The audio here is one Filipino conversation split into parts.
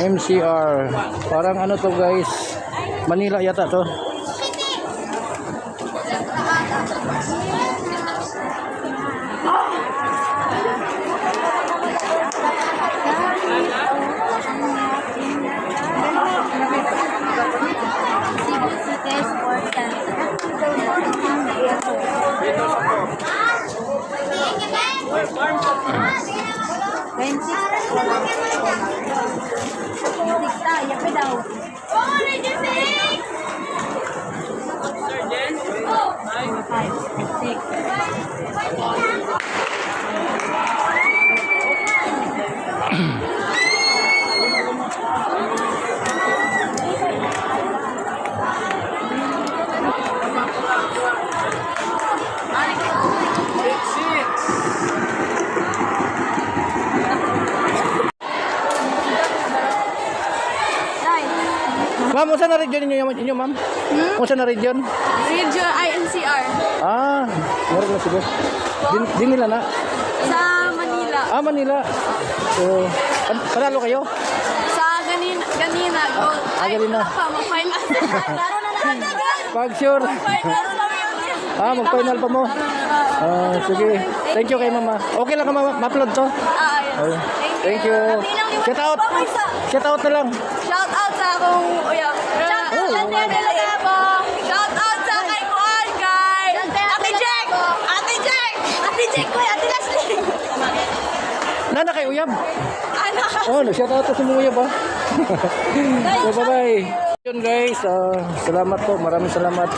MCR. Parang ano to guys? Manila yata to. Ma'am, kung saan na region inyo, ma'am? Kung saan na region? Region INCR. Ah, meron na siguro. Din nila na? Sa Manila. Ah, Manila. So, panalo kayo? Sa Ganina. Gold. Ganina. Mag-final. Laro na naman. Pag sure. Mag-final pa mo? Sige. Thank you kay mama. Okay lang ka ma-upload to? Ayun. Thank you. Shout out. Shout out na lang. Shout out sa akong Shout out sa kay Kuan, kay Ate Jack. Ate Jack ko, Ate Leslie. Nana kay Uyab. Ano? Shout out sa mga Uyab ha. So bye-bye. Yun guys, salamat po. Maraming salamat.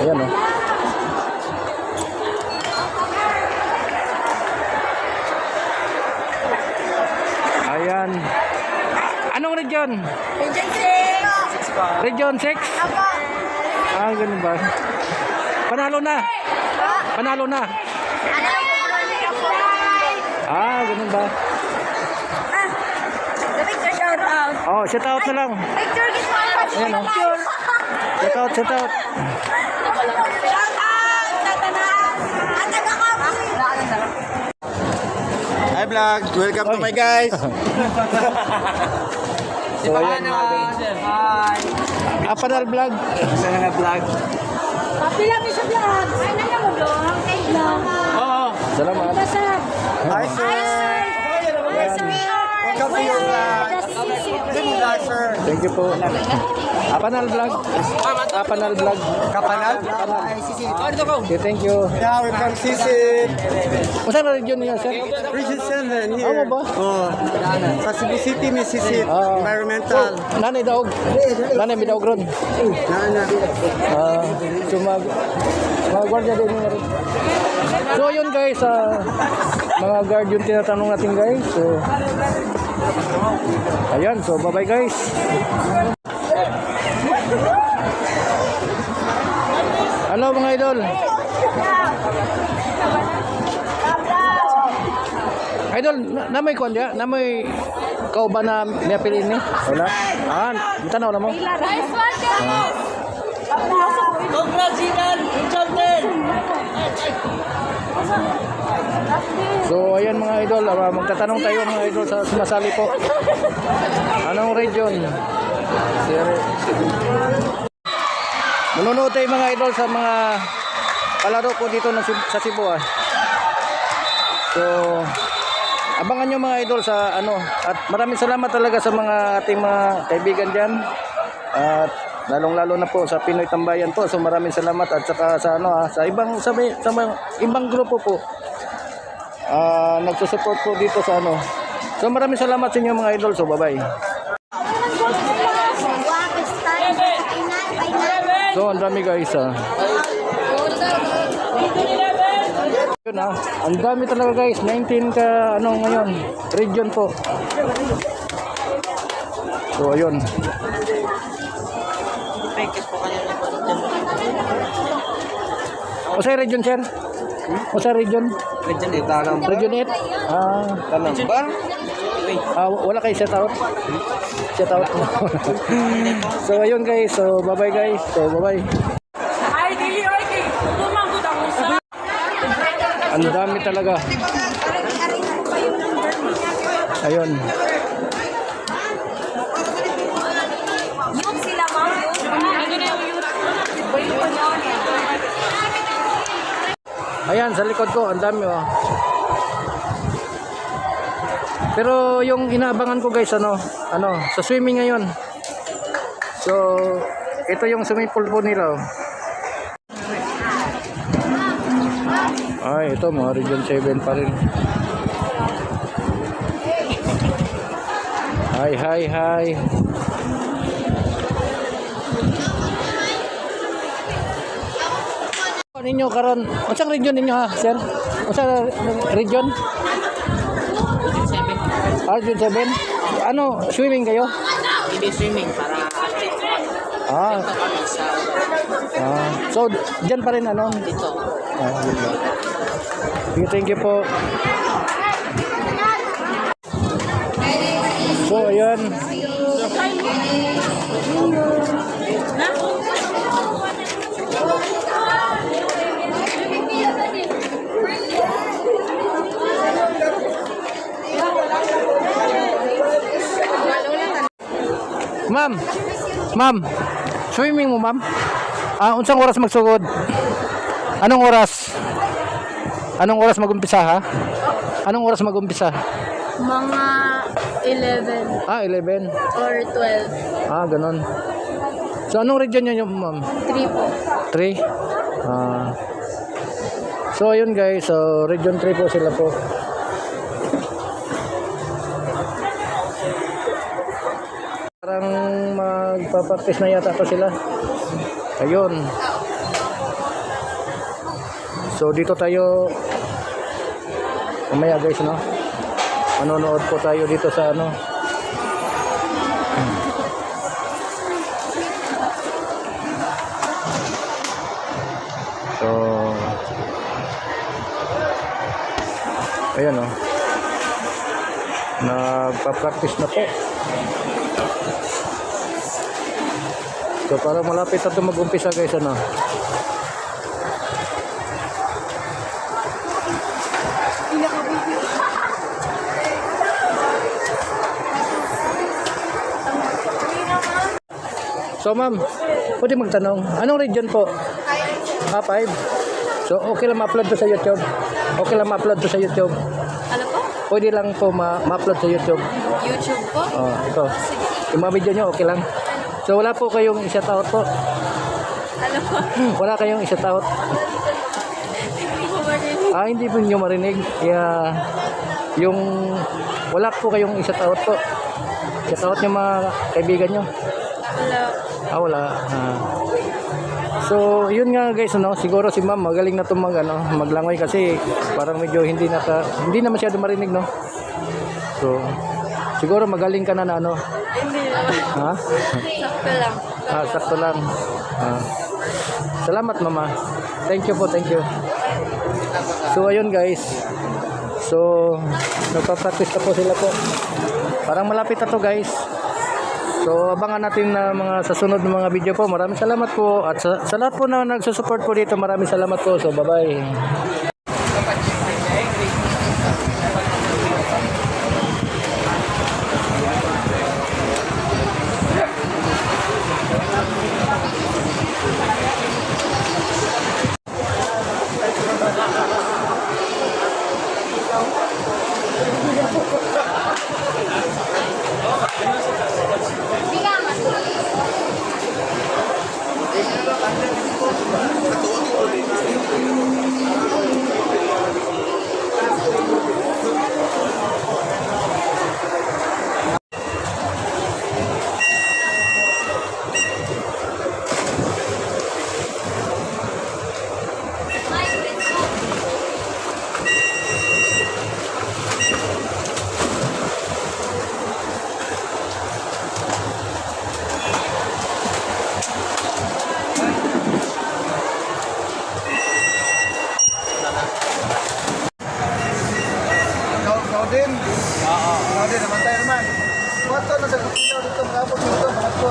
Ayan o. Ayan. Anong region? Region 6. Region 6? Ganun ba? Panalo na. Panalo na. Ganun ba? Victor, shout out. Shout out na lang. Victor, Ayan o. Shout out. Shout out sa tanan. At taga-Kapoy. Hi vlog, welcome to my guys. So ayan mga guys. Hi. Apanal vlog. Sana nga vlog. Papi lang sa vlog. Ay, nanya mo vlog. Thank you. Oo. Salamat. Hi sir. Welcome to your vlog. Good vlog sir. Thank you po. Apanal vlog. Apanal vlog. Kapanal? Okay, thank you. Yeah, we're from Sisig. Kung saan na region niya, sir? Region 7 here. Ano ba? Sa Cebu City, Mississippi. Environmental. Nanay daog. Nanay may daog ron. Nana. So mga guardia din nga rin. So yun guys, mga guard yung tinatanong natin guys. So ayan, so bye bye guys. Hello mga idol. Idol, namoy kuan dia, namoy kauban na may apilin ni. Wala. Tanaw na mo. So ayan mga idol, magtatanong tayo mga idol sa sumasali po. Anong region? Manunood tayo mga idol sa mga palaro po dito sa Cebu So abangan nyo mga idol sa at maraming salamat talaga sa mga ating mga kaibigan dyan. At lalong-lalo na po sa Pinoy Tambayan po. So maraming salamat at saka sa sa ibang grupo po. Nagsusupport po dito sa So maraming salamat sa inyo mga idol. So bye-bye. So ang dami guys Yun ang dami talaga guys. 19 ka ngayon. Region po. So ayun. O sa region sir? O sa region? Region 8. Region 8? Tanong ba? Wala kayo set out? Shout out mo. So ayun guys, so bye-bye guys. So bye-bye. Ang dami talaga. Ayun. Yung sila, ma'am. Ano na yung Ayan, sa likod ko, ang dami oh. Pero yung inaabangan ko guys, ano, sa swimming ngayon. So, ito yung swimming pool po nila oh. Ay, ito mga Region 7 pa rin. Hi. Ninyo karon, unsang region ninyo ha, sir? Unsang region? Region 7. Ano, swimming kayo? Hindi swimming para Ah, kami sa so diyan pa rin ano? dito. Yun lang. Sige, thank you po. So, ayan. Ma'am, swimming mo ma'am? Unsang oras magsugod? Anong oras? Anong oras mag-umpisa ha? Anong oras mag-umpisa? mga 11 11. or 12. Ganon. So, anong region nyo ma'am? 3 po. 3? So, ayun guys. So, region 3 po sila po. Parang magpa-practice na yata to sila. Ayun. So, dito tayo mamaya guys, no? Manonood po tayo dito sa ano. So, ayan o. Nagpa-practice na po. So, parang malapit na ito mag-umpisa guys, ano. So, ma'am, pwede magtanong, anong region po? 5. So, okay lang ma-upload to sa YouTube? Okay lang ma-upload to sa YouTube? Ano po? Pwede lang po ma-upload sa YouTube? YouTube po? Ito. Yung mga video nyo, okay lang? So, wala po kayong i-shout out po? Ano po? Wala kayong i-shout out? Hindi po marinig. Hindi po nyo marinig. Yung wala po kayong i-shout out po? Shout out nyo mga kaibigan nyo? Wala. Wala. So, yun nga guys, ano, siguro si ma'am magaling na itong maglangoy kasi parang medyo hindi na masyado marinig, no? So, siguro magaling ka na ano? Hindi naman. Ha? Sakto lang. Sakto lang. Salamat mama. Thank you po, thank you. So, ayun guys. So, nagpa-practice na po sila po. Parang malapit na to guys. So, abangan natin na mga sasunod na mga video po. Maraming salamat po. At sa lahat po na nagsusupport po dito, maraming salamat po. So, bye-bye. Si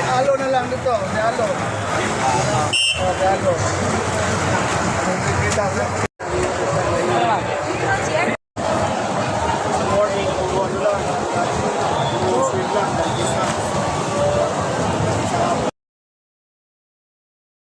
Alo na lang dito. Si Alo. Si Alo.